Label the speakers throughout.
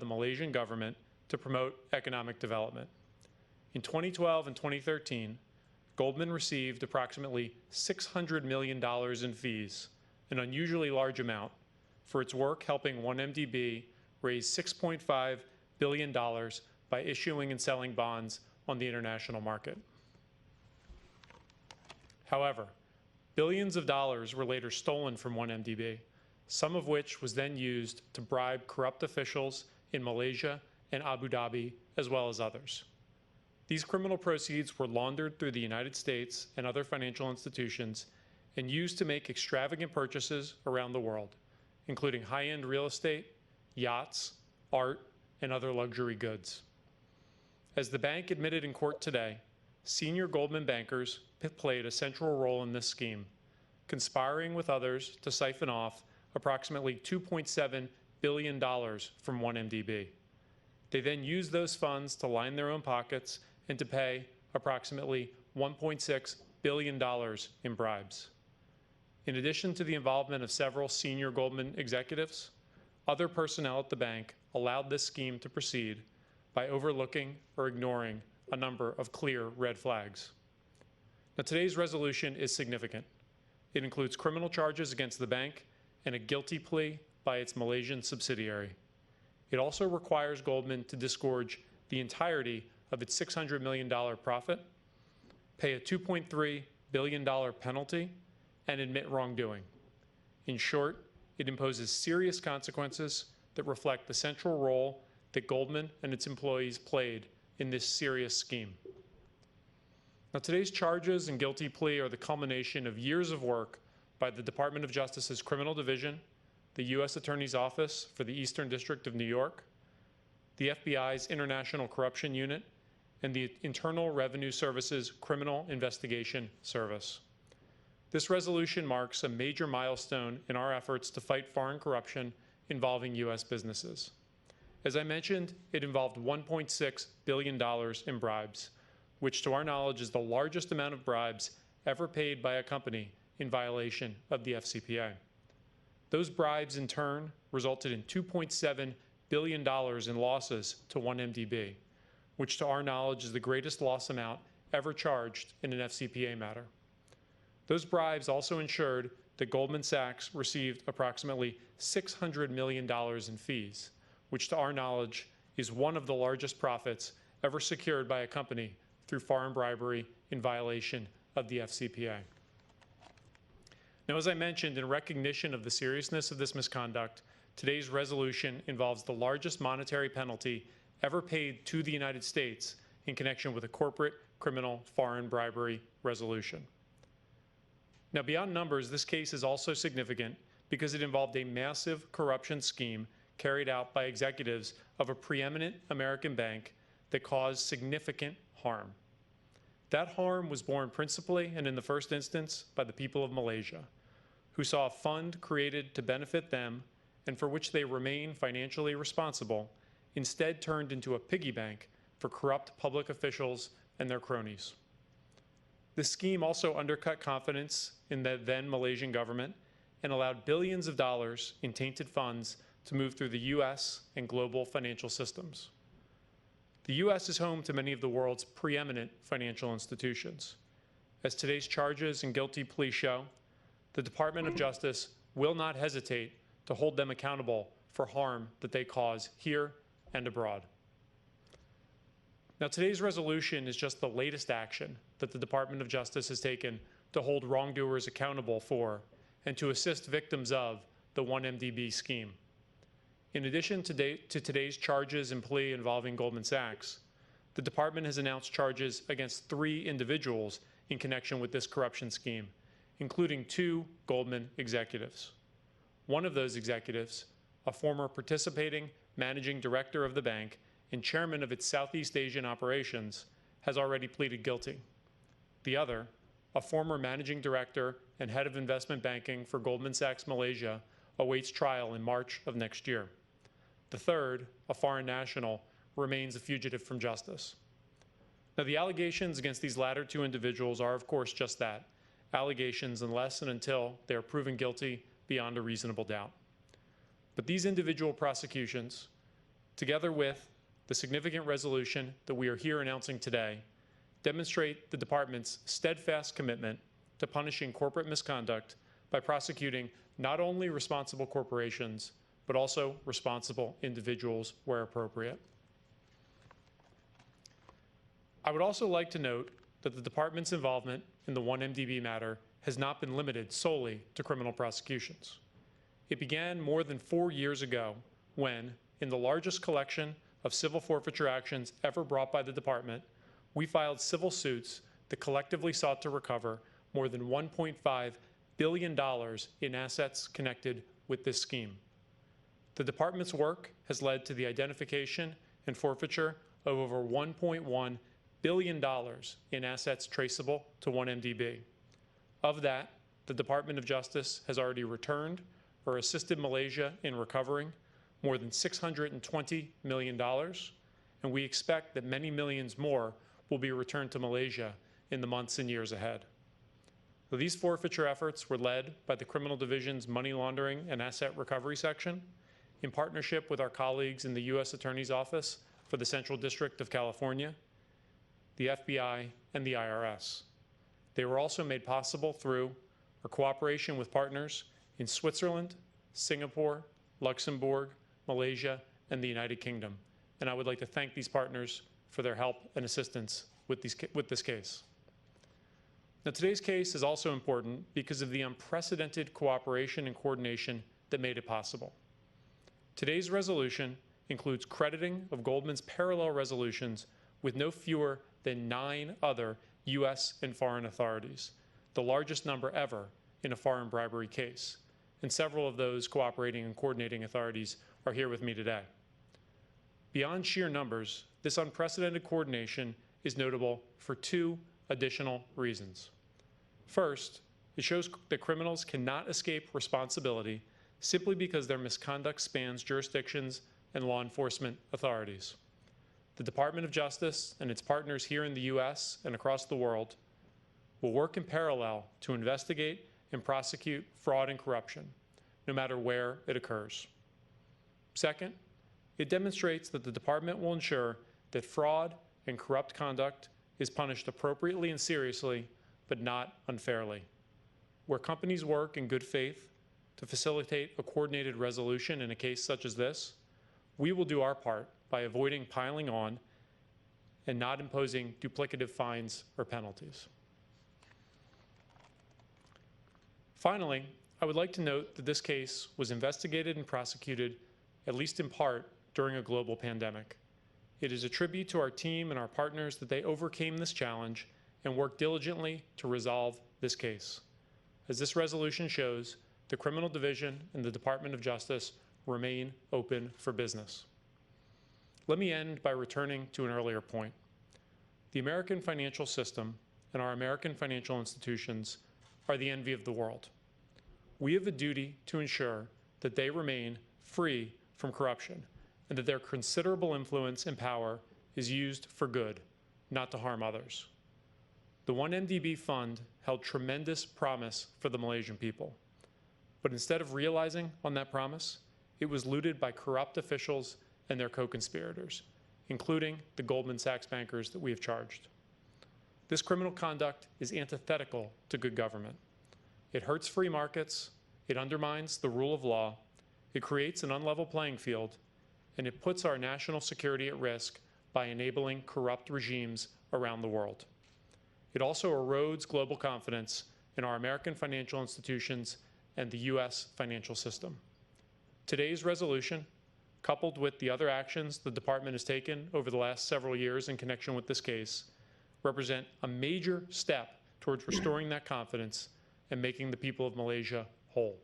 Speaker 1: the Malaysian government to promote economic development. In 2012 and 2013, Goldman received approximately $600 million in fees, an unusually large amount, for its work helping 1MDB raise $6.5 billion by issuing and selling bonds on the international market. However, billions of dollars were later stolen from 1MDB, some of which was then used to bribe corrupt officials in Malaysia and Abu Dhabi, as well as others. These criminal proceeds were laundered through the United States and other financial institutions and used to make extravagant purchases around the world, including high-end real estate, yachts, art, and other luxury goods. As the bank admitted in court today, senior Goldman bankers played a central role in this scheme, conspiring with others to siphon off approximately $2.7 billion from 1MDB. They then used those funds to line their own pockets and to pay approximately $1.6 billion in bribes. In addition to the involvement of several senior Goldman executives, other personnel at the bank allowed this scheme to proceed by overlooking or ignoring a number of clear red flags. Now, today's resolution is significant. It includes criminal charges against the bank and a guilty plea by its Malaysian subsidiary. It also requires Goldman to disgorge the entirety of its $600 million profit, pay a $2.3 billion penalty, and admit wrongdoing. In short, it imposes serious consequences that reflect the central role that Goldman and its employees played in this serious scheme. Now, today's charges and guilty plea are the culmination of years of work by the Department of Justice's Criminal Division, the U.S. Attorney's Office for the Eastern District of New York, the FBI's International Corruption Unit, and the Internal Revenue Service's Criminal Investigation Service. This resolution marks a major milestone in our efforts to fight foreign corruption involving U.S. businesses. As I mentioned, it involved $1.6 billion in bribes, which to our knowledge is the largest amount of bribes ever paid by a company in violation of the FCPA. Those bribes, in turn, resulted in $2.7 billion in losses to 1MDB, which to our knowledge is the greatest loss amount ever charged in an FCPA matter. Those bribes also ensured that Goldman Sachs received approximately $600 million in fees, which to our knowledge is one of the largest profits ever secured by a company through foreign bribery in violation of the FCPA. Now, as I mentioned, in recognition of the seriousness of this misconduct, today's resolution involves the largest monetary penalty ever paid to the United States in connection with a corporate criminal foreign bribery resolution. Now, beyond numbers, this case is also significant because it involved a massive corruption scheme carried out by executives of a preeminent American bank that caused significant harm. That harm was borne principally and in the first instance by the people of Malaysia, who saw a fund created to benefit them and for which they remain financially responsible, instead turned into a piggy bank for corrupt public officials and their cronies. This scheme also undercut confidence in the then Malaysian government and allowed billions of dollars in tainted funds to move through the U.S. and global financial systems. The U.S. is home to many of the world's preeminent financial institutions. As today's charges and guilty plea show, the Department of Justice will not hesitate to hold them accountable for harm that they cause here and abroad. Now, today's resolution is just the latest action that the Department of Justice has taken to hold wrongdoers accountable for and to assist victims of the 1MDB scheme. In addition to today's charges and plea involving Goldman Sachs, the department has announced charges against 3 individuals in connection with this corruption scheme, including 2 Goldman executives. One of those executives, a former participating managing director of the bank and chairman of its Southeast Asian operations, has already pleaded guilty. The other, a former managing director and head of investment banking for Goldman Sachs Malaysia, awaits trial in March of next year. The third, a foreign national, remains a fugitive from justice. Now, the allegations against these latter 2 individuals are, of course, just that, allegations unless and until they are proven guilty beyond a reasonable doubt. But these individual prosecutions, together with the significant resolution that we are here announcing today, demonstrate the department's steadfast commitment to punishing corporate misconduct by prosecuting not only responsible corporations, but also responsible individuals where appropriate. I would also like to note that the department's involvement in the 1MDB matter has not been limited solely to criminal prosecutions. It began more than 4 years ago when, in the largest collection of civil forfeiture actions ever brought by the department, we filed civil suits that collectively sought to recover more than $1.5 billion in assets connected with this scheme. The department's work has led to the identification and forfeiture of over $1.1 billion in assets traceable to 1MDB. Of that, the Department of Justice has already returned or assisted Malaysia in recovering more than $620 million, and we expect that many millions more will be returned to Malaysia in the months and years ahead. These forfeiture efforts were led by the Criminal Division's Money Laundering and Asset Recovery Section in partnership with our colleagues in the U.S. Attorney's Office for the Central District of California, the FBI, and the IRS. They were also made possible through our cooperation with partners in Switzerland, Singapore, Luxembourg, Malaysia, and the United Kingdom. And I would like to thank these partners for their help and assistance with this case. Now, today's case is also important because of the unprecedented cooperation and coordination that made it possible. Today's resolution includes crediting of Goldman's parallel resolutions with no fewer than 9 other U.S. and foreign authorities, the largest number ever in a foreign bribery case. And several of those cooperating and coordinating authorities are here with me today. Beyond sheer numbers, this unprecedented coordination is notable for 2 additional reasons. First, it shows that criminals cannot escape responsibility simply because their misconduct spans jurisdictions and law enforcement authorities. The Department of Justice and its partners here in the U.S. and across the world will work in parallel to investigate and prosecute fraud and corruption, no matter where it occurs. Second, it demonstrates that the department will ensure that fraud and corrupt conduct is punished appropriately and seriously, but not unfairly. Where companies work in good faith to facilitate a coordinated resolution in a case such as this, we will do our part by avoiding piling on and not imposing duplicative fines or penalties. Finally, I would like to note that this case was investigated and prosecuted, at least in part, during a global pandemic. It is a tribute to our team and our partners that they overcame this challenge and worked diligently to resolve this case. As this resolution shows, the Criminal Division and the Department of Justice remain open for business. Let me end by returning to an earlier point. The American financial system and our American financial institutions are the envy of the world. We have a duty to ensure that they remain free from corruption and that their considerable influence and power is used for good, not to harm others. The 1MDB fund held tremendous promise for the Malaysian people. But instead of realizing on that promise, it was looted by corrupt officials and their co-conspirators, including the Goldman Sachs bankers that we have charged. This criminal conduct is antithetical to good government. It hurts free markets, it undermines the rule of law, it creates an unlevel playing field, and it puts our national security at risk by enabling corrupt regimes around the world. It also erodes global confidence in our American financial institutions and the U.S. financial system. Today's resolution, coupled with the other actions the department has taken over the last several years in connection with this case, represent a major step towards restoring that confidence and making the people of Malaysia whole.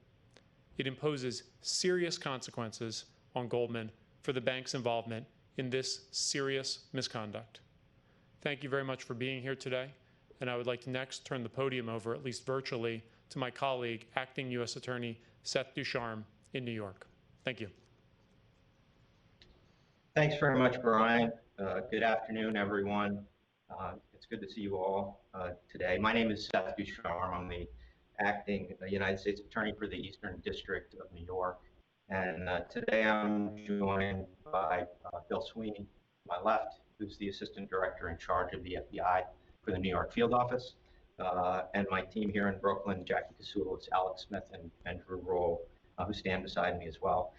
Speaker 1: It imposes serious consequences on Goldman for the bank's involvement in this serious misconduct. Thank you very much for being here today, and I would like to next turn the podium over, at least virtually, to my colleague, Acting U.S. Attorney Seth Ducharme in New York. Thank you.
Speaker 2: Thanks very much, Brian. Good afternoon, everyone. It's good to see you all today. My name is Seth Ducharme. I'm the Acting United States Attorney for the Eastern District of New York. And today I'm joined by Bill Sweeney, to my left, who's the Assistant Director in charge of the FBI for the New York field office, and my team here in Brooklyn, Jackie Kasoulis, Alex Smith, and Drew Roll, who stand beside me as well.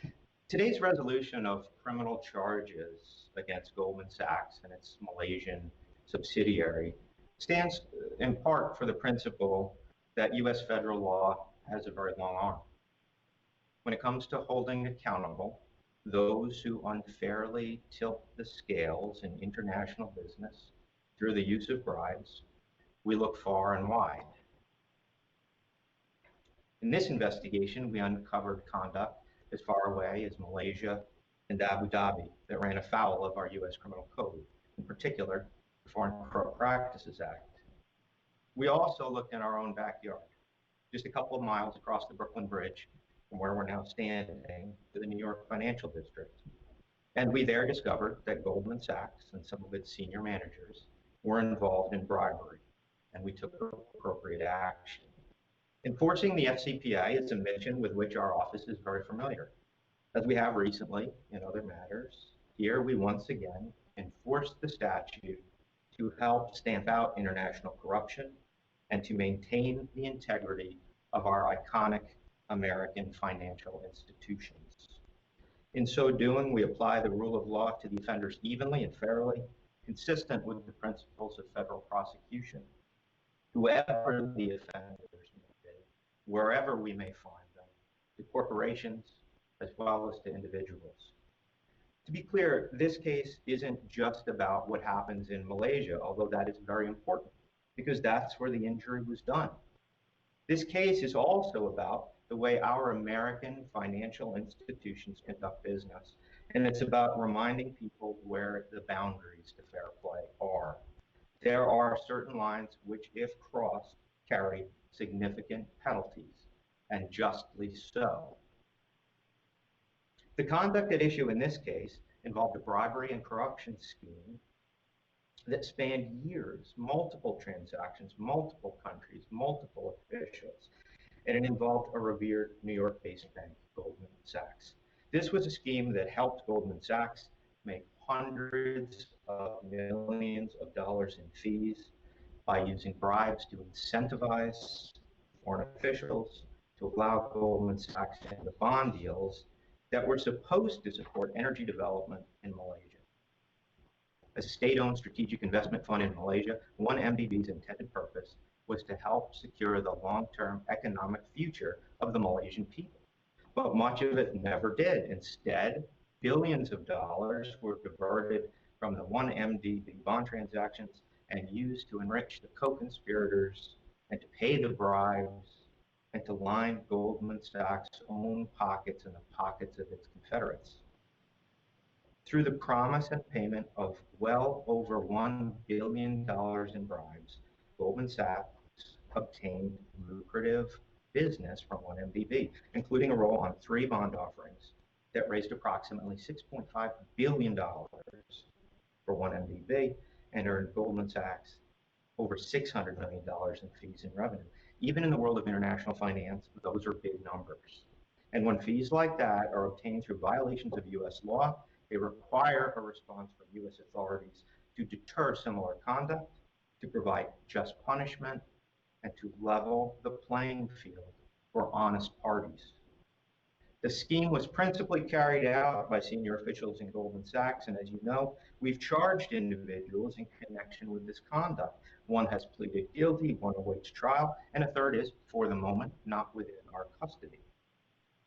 Speaker 2: Today's resolution of criminal charges against Goldman Sachs and its Malaysian subsidiary stands in part for the principle that U.S. federal law has a very long arm. When it comes to holding accountable those who unfairly tilt the scales in international business through the use of bribes, we look far and wide. In this investigation, we uncovered conduct as far away as Malaysia and Abu Dhabi that ran afoul of our U.S. criminal code, in particular, the Foreign Corrupt Practices Act. We also looked in our own backyard, just a couple of miles across the Brooklyn Bridge from where we're now standing to the New York financial district. And we there discovered that Goldman Sachs and some of its senior managers were involved in bribery, and we took appropriate action. Enforcing the FCPA is a mission with which our office is very familiar. As we have recently in other matters, here we once again enforce the statute to help stamp out international corruption and to maintain the integrity of our iconic American financial institutions. In so doing, we apply the rule of law to the offenders evenly and fairly, consistent with the principles of federal prosecution. Whoever the offenders may be, wherever we may find them, to corporations as well as to individuals. To be clear, this case isn't just about what happens in Malaysia, although that is very important, because that's where the injury was done. This case is also about the way our American financial institutions conduct business, and it's about reminding people where the boundaries to fair play are. There are certain lines which, if crossed, carry significant penalties, and justly so. The conduct at issue in this case involved a bribery and corruption scheme that spanned years, multiple transactions, multiple countries, multiple officials, and it involved a revered New York-based bank, Goldman Sachs. This was a scheme that helped Goldman Sachs make hundreds of millions of dollars in fees by using bribes to incentivize foreign officials to allow Goldman Sachs into bond deals that were supposed to support energy development in Malaysia. As a state-owned strategic investment fund in Malaysia, 1MDB's intended purpose was to help secure the long-term economic future of the Malaysian people. But much of it never did. Instead, billions of dollars were diverted from the 1MDB bond transactions and used to enrich the co-conspirators and to pay the bribes and to line Goldman Sachs' own pockets and the pockets of its confederates. Through the promise and payment of well over $1 billion in bribes, Goldman Sachs obtained lucrative business from 1MDB, including a role on 3 bond offerings that raised approximately $6.5 billion for 1MDB and earned Goldman Sachs over $600 million in fees and revenue. Even in the world of international finance, those are big numbers. And when fees like that are obtained through violations of U.S. law, they require a response from U.S. authorities to deter similar conduct, to provide just punishment, and to level the playing field for honest parties. The scheme was principally carried out by senior officials in Goldman Sachs, and as you know, we've charged individuals in connection with this conduct. One has pleaded guilty, one awaits trial, and a third is, for the moment, not within our custody.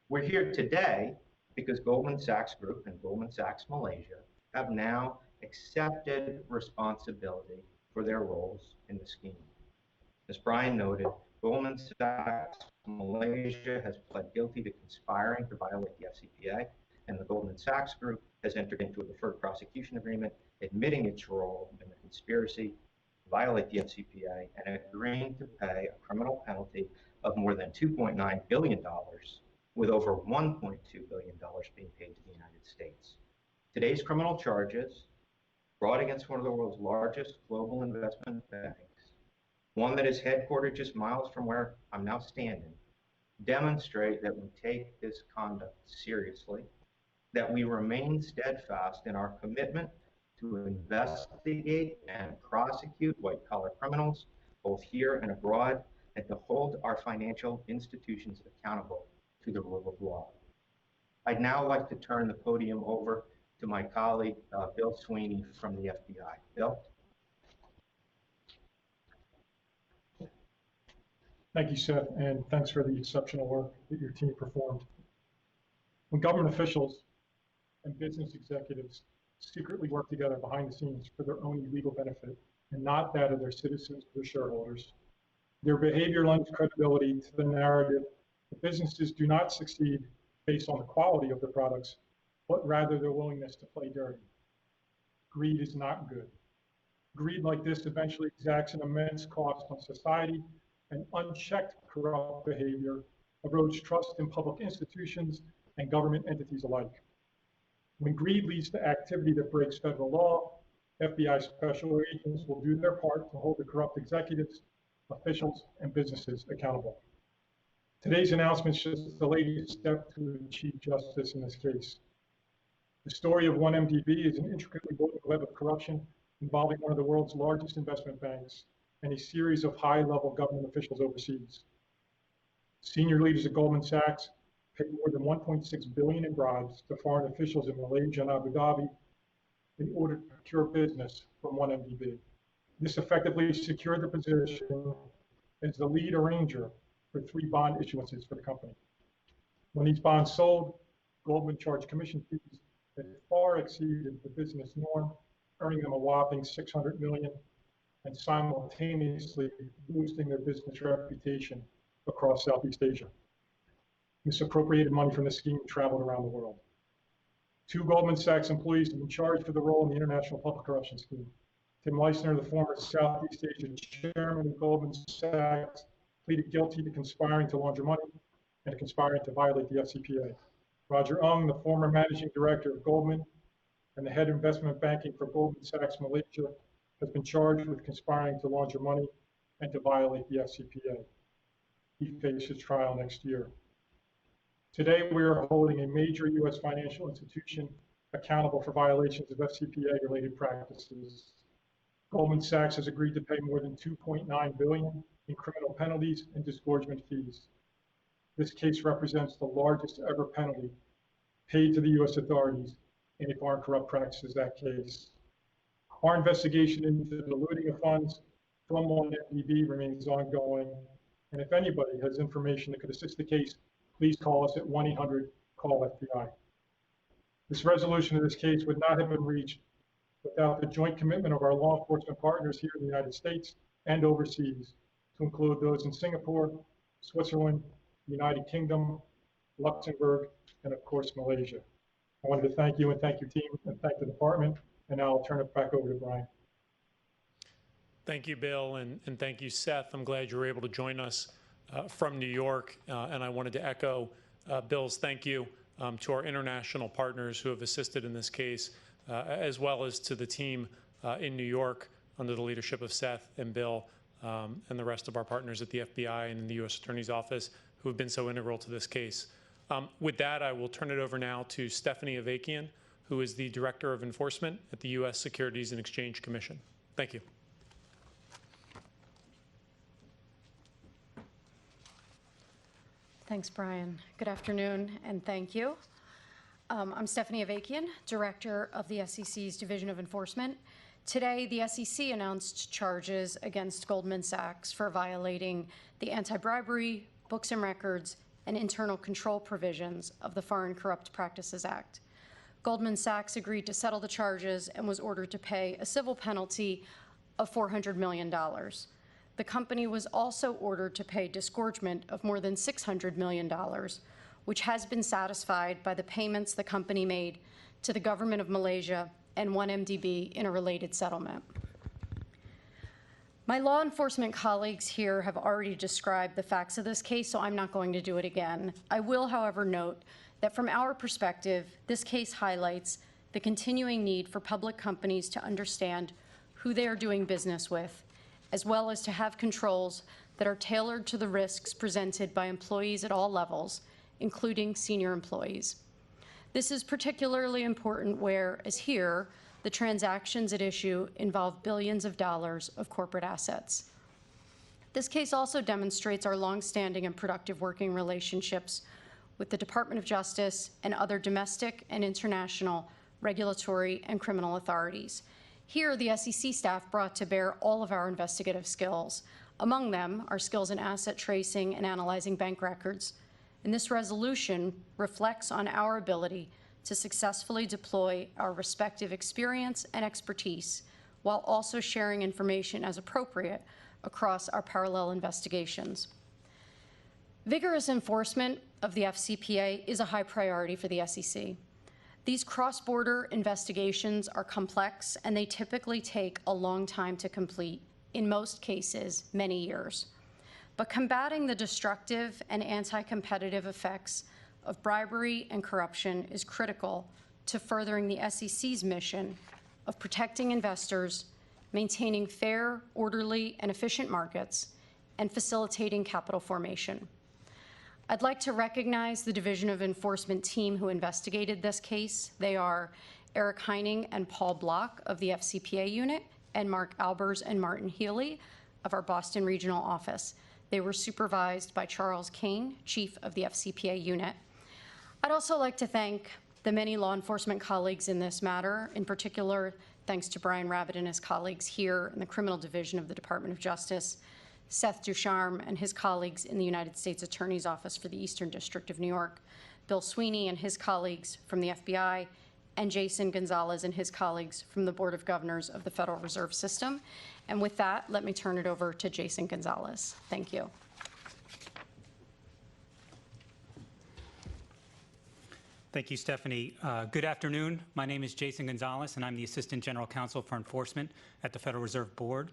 Speaker 2: We're here today because Goldman Sachs Group and Goldman Sachs Malaysia have now accepted responsibility for their roles in the scheme. As Brian noted, Goldman Sachs Malaysia has pled guilty to conspiring to violate the FCPA, and the Goldman Sachs Group has entered into a deferred prosecution agreement admitting its role in the conspiracy to violate the FCPA and agreeing to pay a criminal penalty of more than $2.9 billion, with over $1.2 billion being paid to the United States. Today's criminal charges brought against one of the world's largest global investment banks, one that is headquartered just miles from where I'm now standing, demonstrate that we take this conduct seriously, that we remain steadfast in our commitment to investigate and prosecute white-collar criminals, both here and abroad, and to hold our financial institutions accountable to the rule of law. I'd now like to turn the podium over to my colleague, Bill Sweeney from the FBI. Bill?
Speaker 3: Thank you, Seth, and thanks for the exceptional work that your team performed. When government officials and business executives secretly work together behind the scenes for their own legal benefit and not that of their citizens or shareholders, their behavior lends credibility to the narrative that businesses do not succeed based on the quality of their products, but rather their willingness to play dirty. Greed is not good. Greed like this eventually exacts an immense cost on society, and unchecked corrupt behavior erodes trust in public institutions and government entities alike. When greed leads to activity that breaks federal law, FBI special agents will do their part to hold the corrupt executives, officials, and businesses accountable. Today's announcement is just the latest step to achieve justice in this case. The story of 1MDB is an intricately woven web of corruption involving one of the world's largest investment banks and a series of high-level government officials overseas. Senior leaders at Goldman Sachs paid more than $1.6 billion in bribes to foreign officials in Malaysia and Abu Dhabi in order to procure business from 1MDB. This effectively secured the position as the lead arranger for 3 bond issuances for the company. When these bonds sold, Goldman charged commission fees that far exceeded the business norm, earning them a whopping $600 million and simultaneously boosting their business reputation across Southeast Asia. Misappropriated money from the scheme traveled around the world. 2 Goldman Sachs employees have been charged for the role in the International Public Corruption Scheme. Tim Leissner, the former Southeast Asia chairman of Goldman Sachs, pleaded guilty to conspiring to launder money and to conspiring to violate the FCPA. Roger Ung, the former managing director of Goldman and the head of investment banking for Goldman Sachs Malaysia, has been charged with conspiring to launder money and to violate the FCPA. He faces trial next year. Today, we are holding a major U.S. financial institution accountable for violations of FCPA-related practices. Goldman Sachs has agreed to pay more than $2.9 billion in criminal penalties and disgorgement fees. This case represents the largest ever penalty paid to the U.S. authorities in a Foreign Corrupt Practices Act case. Our investigation into the diluting of funds from 1MDB remains ongoing, and if anybody has information that could assist the case, please call us at 1-800-CALL-FBI. This resolution of this case would not have been reached without the joint commitment of our law enforcement partners here in the United States and overseas, to include those in Singapore, Switzerland, United Kingdom, Luxembourg, and of course, Malaysia. I wanted to thank you and thank your team and thank the department. And now I'll turn it back over to Brian.
Speaker 1: Thank you, Bill, and thank you, Seth. I'm glad you were able to join us from New York, and I wanted to echo Bill's thank you to our international partners who have assisted in this case, as well as to the team in New York under the leadership of Seth and Bill and the rest of our partners at the FBI and in the U.S. Attorney's Office who have been so integral to this case. With that, I will turn it over now to Stephanie Avakian, who is the Director of Enforcement at the U.S. Securities and Exchange Commission. Thank you.
Speaker 4: Thanks, Brian. Good afternoon, and thank you. I'm Stephanie Avakian, Director of the SEC's Division of Enforcement. Today, the SEC announced charges against Goldman Sachs for violating the anti-bribery, books and records, and internal control provisions of the Foreign Corrupt Practices Act. Goldman Sachs agreed to settle the charges and was ordered to pay a civil penalty of $400 million. The company was also ordered to pay disgorgement of more than $600 million, which has been satisfied by the payments the company made to the government of Malaysia and 1MDB in a related settlement. My law enforcement colleagues here have already described the facts of this case, so I'm not going to do it again. I will, however, note that from our perspective, this case highlights the continuing need for public companies to understand who they are doing business with, as well as to have controls that that are tailored to the risks presented by employees at all levels, including senior employees. This is particularly important where, as here, the transactions at issue involve billions of dollars of corporate assets. This case also demonstrates our longstanding and productive working relationships with the Department of Justice and other domestic and international regulatory and criminal authorities. Here, the SEC staff brought to bear all of our investigative skills. Among them, our skills in asset tracing and analyzing bank records. And this resolution reflects on our ability to successfully deploy our respective experience and expertise while also sharing information as appropriate across our parallel investigations. Vigorous enforcement of the FCPA is a high priority for the SEC. These cross-border investigations are complex and they typically take a long time to complete, in most cases, many years. But combating the destructive and anti-competitive effects of bribery and corruption is critical to furthering the SEC's mission of protecting investors, maintaining fair, orderly, and efficient markets, and facilitating capital formation. I'd like to recognize the Division of Enforcement team who investigated this case. They are Eric Heining and Paul Block of the FCPA unit, and Mark Albers and Martin Healy of our Boston regional office. They were supervised by Charles Kane, chief of the FCPA unit. I'd also like to thank the many law enforcement colleagues in this matter, in particular, thanks to Brian Rabbit and his colleagues here in the Criminal Division of the Department of Justice, Seth Ducharme and his colleagues in the United States Attorney's Office for the Eastern District of New York, Bill Sweeney and his colleagues from the FBI, and Jason Gonzalez and his colleagues from the Board of Governors of the Federal Reserve System. And with that, let me turn it over to Jason Gonzalez. Thank you.
Speaker 5: Thank you, Stephanie. Good afternoon. My name is Jason Gonzalez, and I'm the Assistant General Counsel for Enforcement at the Federal Reserve Board.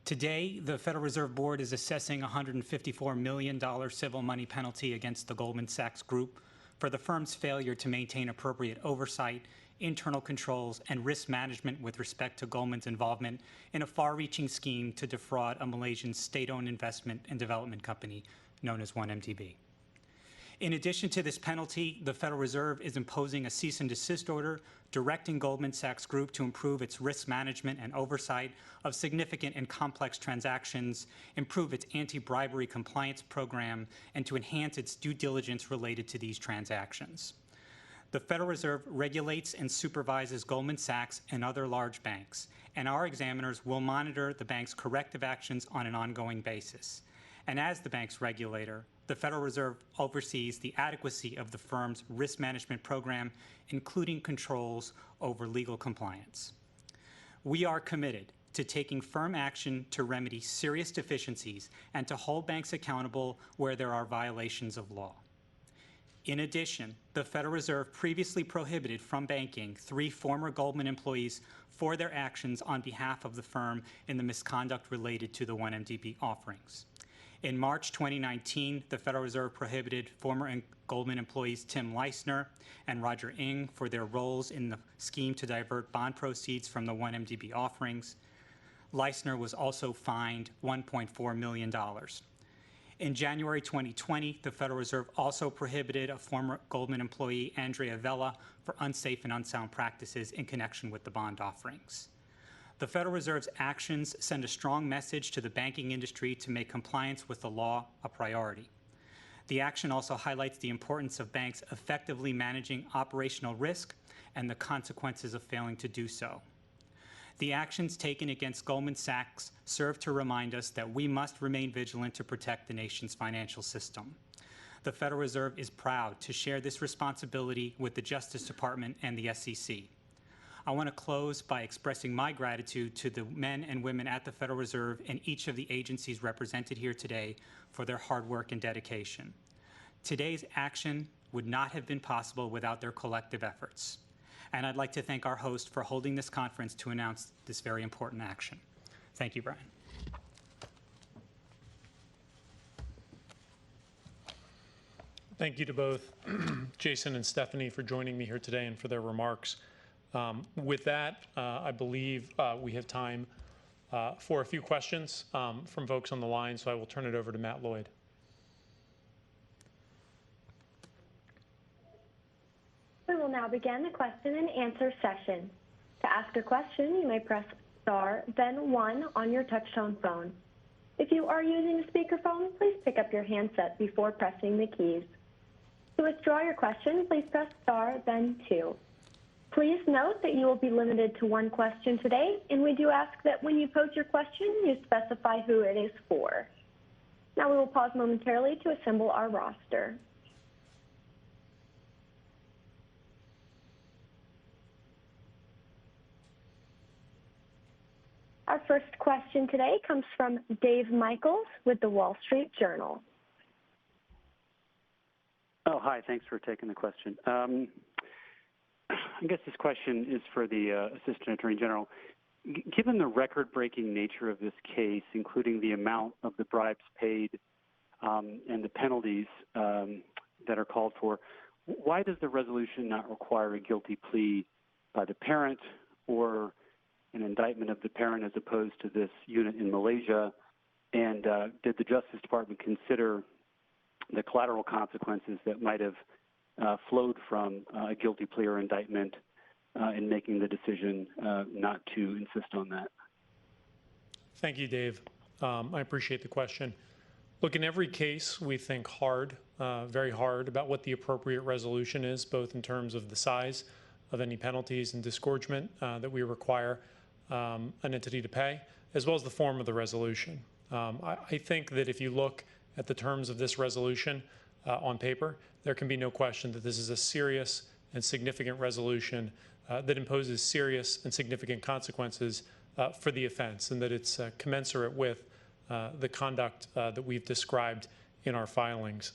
Speaker 5: Today, the Federal Reserve Board is assessing a $154 million civil money penalty against the Goldman Sachs Group for the firm's failure to maintain appropriate oversight, internal controls, and risk management with respect to Goldman's involvement in a far-reaching scheme to defraud a Malaysian state-owned investment and development company known as 1MDB. In addition to this penalty, the Federal Reserve is imposing a cease and desist order directing Goldman Sachs Group to improve its risk management and oversight of significant and complex transactions, improve its anti-bribery compliance program, and to enhance its due diligence related to these transactions. The Federal Reserve regulates and supervises Goldman Sachs and other large banks, and our examiners will monitor the bank's corrective actions on an ongoing basis. And as the bank's regulator, the Federal Reserve oversees the adequacy of the firm's risk management program, including controls over legal compliance. We are committed to taking firm action to remedy serious deficiencies and to hold banks accountable where there are violations of law. In addition, the Federal Reserve previously prohibited from banking 3 former Goldman employees for their actions on behalf of the firm in the misconduct related to the 1MDB offerings. In March 2019, the Federal Reserve prohibited former Goldman employees Tim Leissner and Roger Ng for their roles in the scheme to divert bond proceeds from the 1MDB offerings. Leissner was also fined $1.4 million. In January 2020, the Federal Reserve also prohibited a former Goldman employee, Andrea Vella, for unsafe and unsound practices in connection with the bond offerings. The Federal Reserve's actions send a strong message to the banking industry to make compliance with the law a priority. The action also highlights the importance of banks effectively managing operational risk and the consequences of failing to do so. The actions taken against Goldman Sachs serve to remind us that we must remain vigilant to protect the nation's financial system. The Federal Reserve is proud to share this responsibility with the Justice Department and the SEC. I want to close by expressing my gratitude to the men and women at the Federal Reserve and each of the agencies represented here today for their hard work and dedication. Today's action would not have been possible without their collective efforts. And I'd like to thank our host for holding this conference to announce this very important action. Thank you, Brian.
Speaker 1: Thank you to both Jason and Stephanie for joining me here today and for their remarks. With that, I believe we have time for a few questions from folks on the line, so I will turn it over to Matt Lloyd.
Speaker 6: We will now begin the question and answer session. To ask a question, you may press star, then 1 on your touchtone phone. If you are using a speakerphone, please pick up your handset before pressing the keys. To withdraw your question, please press star, then 2. Please note that you will be limited to 1 question today, and we do ask that when you pose your question, you specify who it is for. Now we will pause momentarily to assemble our roster. Our first question today comes from Dave Michaels with the Wall Street Journal.
Speaker 7: Oh, hi. Thanks for taking the question. I guess this question is for the Assistant Attorney General. Given the record-breaking nature of this case, including the amount of the bribes paid and the penalties that are called for, why does the resolution not require a guilty plea by the parent or an indictment of the parent as opposed to this unit in Malaysia? And did the Justice Department consider the collateral consequences that might have flowed from a guilty plea or indictment in making the decision not to insist on that?
Speaker 1: Thank you, Dave. I appreciate the question. Look, in every case, we think hard, very hard, about what the appropriate resolution is, both in terms of the size of any penalties and disgorgement that we require an entity to pay, as well as the form of the resolution. I think that if you look at the terms of this resolution on paper, there can be no question that this is a serious and significant resolution that imposes serious and significant consequences for the offense, and that it's commensurate with the conduct that we've described in our filings.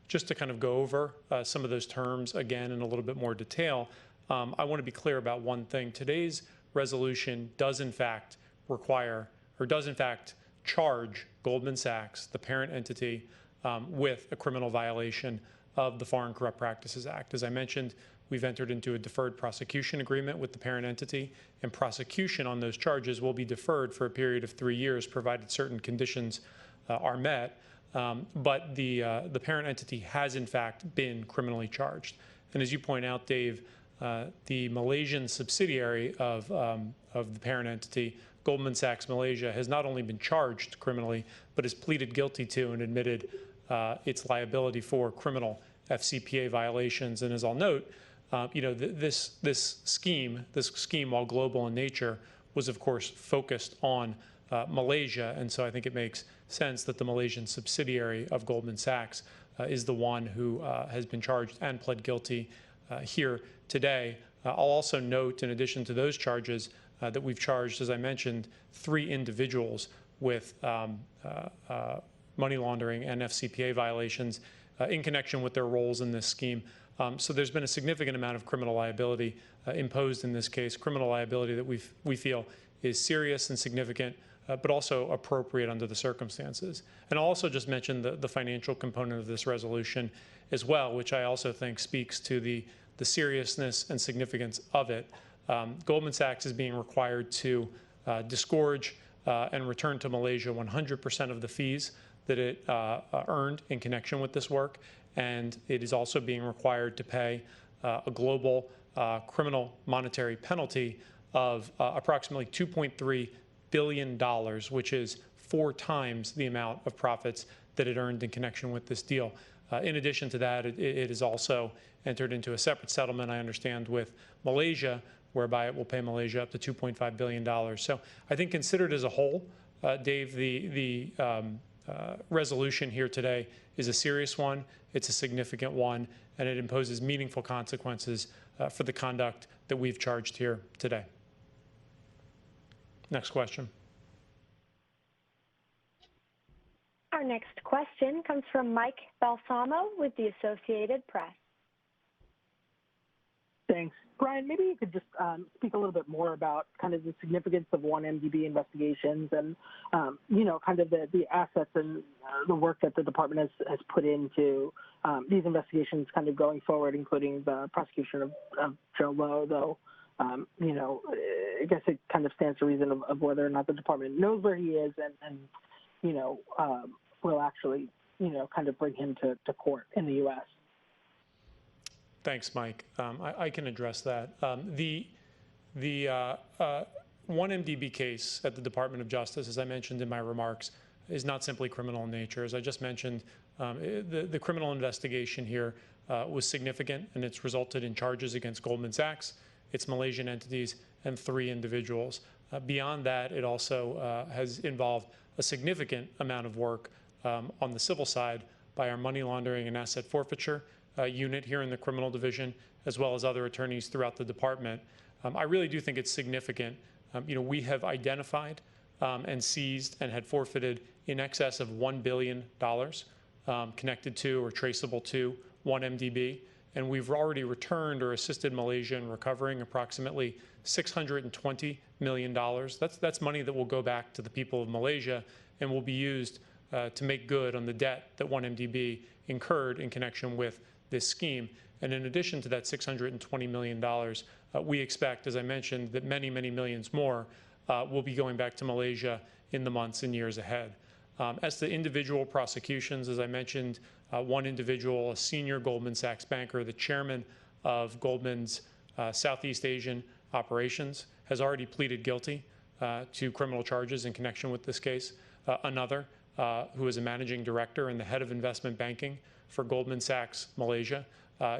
Speaker 1: Just to kind of go over some of those terms again in a little bit more detail, I want to be clear about one thing. Today's resolution does in fact require, or does in fact charge Goldman Sachs, the parent entity, with a criminal violation of the Foreign Corrupt Practices Act. As I mentioned, we've entered into a deferred prosecution agreement with the parent entity, and prosecution on those charges will be deferred for a period of 3 years, provided certain conditions are met. But the parent entity has in fact been criminally charged. And as you point out, Dave, the Malaysian subsidiary of the parent entity, Goldman Sachs Malaysia, has not only been charged criminally, but has pleaded guilty to and admitted its liability for criminal FCPA violations. And as I'll note, this scheme, while global in nature, was of course focused on Malaysia. And so I think it makes sense that the Malaysian subsidiary of Goldman Sachs is the one who has been charged and pled guilty here today. I'll also note, in addition to those charges, that we've charged, as I mentioned, 3 individuals with money laundering and FCPA violations in connection with their roles in this scheme. So there's been a significant amount of criminal liability imposed in this case, criminal liability that we feel is serious and significant, but also appropriate under the circumstances. And I'll also just mention the financial component of this resolution as well, which I also think speaks to the seriousness and significance of it. Goldman Sachs is being required to disgorge and return to Malaysia 100% of the fees that it earned in connection with this work. And it is also being required to pay a global criminal monetary penalty of approximately $2.3 billion, which is 4 times the amount of profits that it earned in connection with this deal. In addition to that, it has also entered into a separate settlement, I understand, with Malaysia, whereby it will pay Malaysia up to $2.5 billion. So I think considered as a whole, Dave, the resolution here today is a serious one, it's a significant one, and it imposes meaningful consequences for the conduct that we've charged here today. Next question.
Speaker 6: Our next question comes from Mike Balsamo with the Associated Press.
Speaker 8: Thanks. Brian, maybe you could just speak a little bit more about kind of the significance of 1MDB investigations and, kind of the assets and the work that the department has put into these investigations kind of going forward, including the prosecution of Joe Lowe, though I guess it kind of stands to reason of whether or not the department knows where he is and will actually, kind of bring him to court in the U.S.
Speaker 1: Thanks, Mike. I can address that. The 1MDB case at the Department of Justice, as I mentioned in my remarks, is not simply criminal in nature. As I just mentioned, the criminal investigation here was significant, and it's resulted in charges against Goldman Sachs, its Malaysian entities, and 3 individuals. Beyond that, it also has involved a significant amount of work on the civil side by our money laundering and asset forfeiture unit here in the criminal division, as well as other attorneys throughout the department. I really do think it's significant. We have identified and seized and had forfeited in excess of $1 billion connected to or traceable to 1MDB. And we've already returned or assisted Malaysia in recovering approximately $620 million. That's money that will go back to the people of Malaysia and will be used to make good on the debt that 1MDB incurred in connection with this scheme. And in addition to that $620 million, we expect, as I mentioned, that many, many millions more will be going back to Malaysia in the months and years ahead. As to individual prosecutions, as I mentioned, one individual, a senior Goldman Sachs banker, the chairman of Goldman's Southeast Asian operations, has already pleaded guilty to criminal charges in connection with this case. Another, who is a managing director and the head of investment banking for Goldman Sachs Malaysia,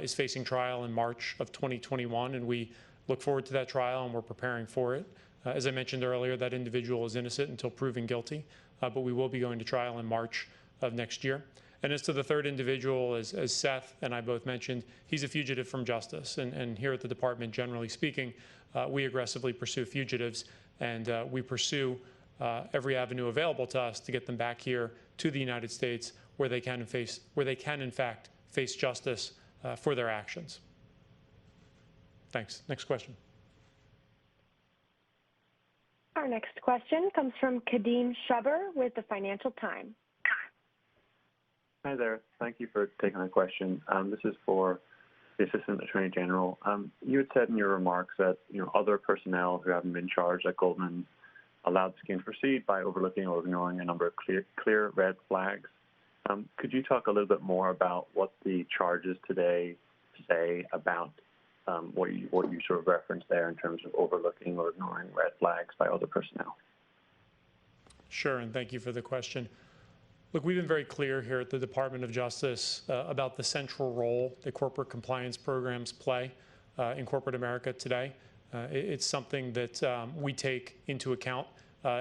Speaker 1: is facing trial in March of 2021, and we look forward to that trial and we're preparing for it. As I mentioned earlier, that individual is innocent until proven guilty, but we will be going to trial in March of next year. And as to the third individual, as Seth and I both mentioned, he's a fugitive from justice. And here at the department, generally speaking, we aggressively pursue fugitives, and we pursue every avenue available to us to get them back here to the United States, where they can in fact face justice for their actions. Thanks. Next question.
Speaker 6: Our next question comes from Kadeem Shubber with the Financial Times.
Speaker 9: Hi there. Thank you for taking my question. This is for the Assistant Attorney General. You had said in your remarks that other personnel who haven't been charged at Goldman allowed the scheme to proceed by overlooking or ignoring a number of clear red flags. Could you talk a little bit more about what the charges today say about what you sort of referenced there in terms of overlooking or ignoring red flags by other personnel?
Speaker 1: Sure, and thank you for the question. Look, we've been very clear here at the Department of Justice about the central role that corporate compliance programs play in corporate America today. It's something that we take into account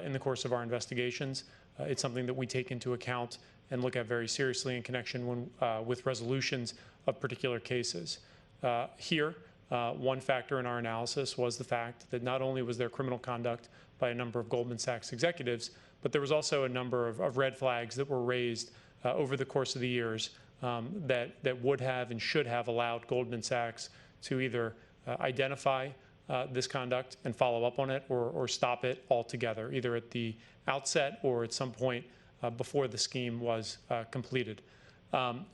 Speaker 1: in the course of our investigations. It's something that we take into account and look at very seriously in connection with resolutions of particular cases. Here, one factor in our analysis was the fact that not only was there criminal conduct by a number of Goldman Sachs executives, but there was also a number of red flags that were raised over the course of the years that would have and should have allowed Goldman Sachs to either identify this conduct and follow up on it or stop it altogether, either at the outset or at some point before the scheme was completed.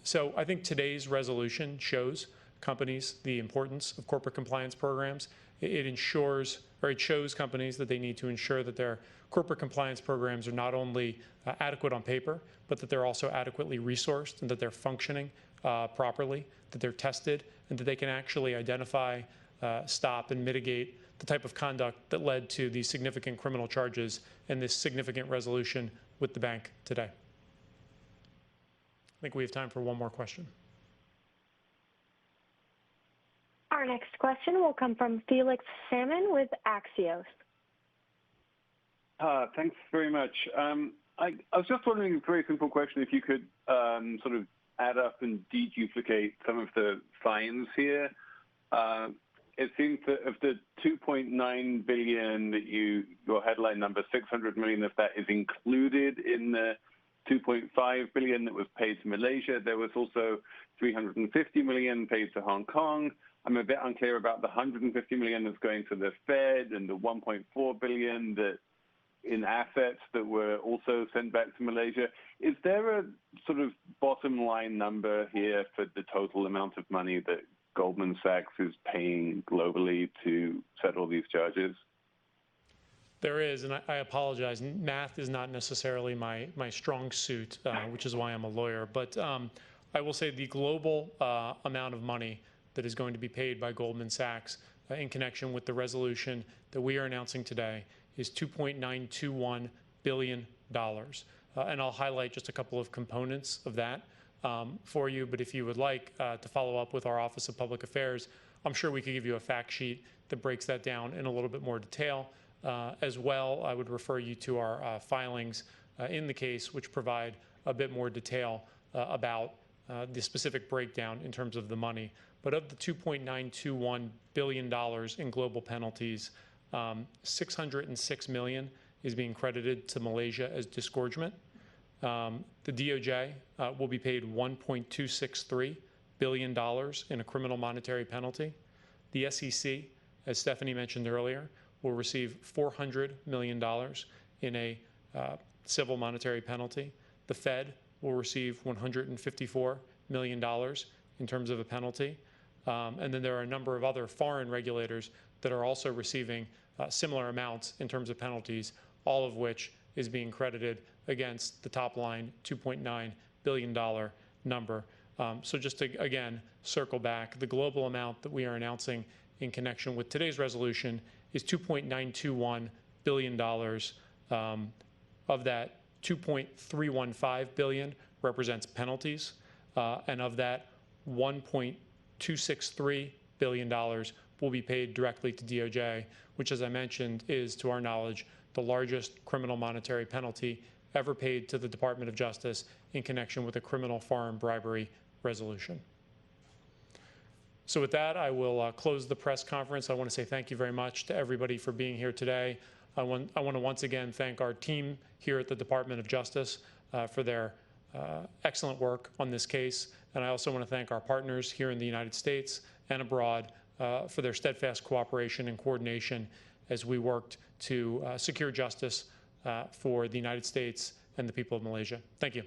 Speaker 1: So I think today's resolution shows companies the importance of corporate compliance programs. It shows companies that they need to ensure that their corporate compliance programs are not only adequate on paper, but that they're also adequately resourced and that they're functioning properly, that they're tested, and that they can actually identify, stop, and mitigate the type of conduct that led to these significant criminal charges and this significant resolution with the bank today. I think we have time for one more question.
Speaker 6: Our next question will come from Felix Salmon with Axios.
Speaker 10: Thanks very much. I was just wondering, a very simple question, if you could sort of add up and deduplicate some of the fines here. It seems that of the $2.9 billion that your headline number, 600 million of that is included in the $2.5 billion that was paid to Malaysia. There was also 350 million paid to Hong Kong. I'm a bit unclear about the 150 million that's going to the Fed and the 1.4 billion that in assets that were also sent back to Malaysia. Is there a sort of bottom line number here for the total amount of money that Goldman Sachs is paying globally to settle these charges?
Speaker 1: There is, and I apologize. Math is not necessarily my strong suit, which is why I'm a lawyer. But I will say the global amount of money that is going to be paid by Goldman Sachs in connection with the resolution that we are announcing today is $2.921 billion. And I'll highlight just a couple of components of that for you. But if you would like to follow up with our Office of Public Affairs, I'm sure we could give you a fact sheet that breaks that down in a little bit more detail. As well, I would refer you to our filings in the case, which provide a bit more detail about the specific breakdown in terms of the money. But of the $2.921 billion in global penalties, $606 million is being credited to Malaysia as disgorgement. The DOJ will be paid $1.263 billion in a criminal monetary penalty. The SEC, as Stephanie mentioned earlier, will receive $400 million in a civil monetary penalty. The Fed will receive $154 million in terms of a penalty. And then there are a number of other foreign regulators that are also receiving similar amounts in terms of penalties, all of which is being credited against the top line $2.9 billion number. So just to, again, circle back, the global amount that we are announcing in connection with today's resolution is $2.921 billion. Of that, $2.315 billion represents penalties, and of that, $1.263 billion will be paid directly to DOJ, which, as I mentioned, is, to our knowledge, the largest criminal monetary penalty ever paid to the Department of Justice in connection with a criminal foreign bribery resolution. So with that, I will close the press conference. I want to say thank you very much to everybody for being here today. I want to once again thank our team here at the Department of Justice for their excellent work on this case. And I also want to thank our partners here in the United States and abroad for their steadfast cooperation and coordination as we worked to secure justice for the United States and the people of Malaysia. Thank you.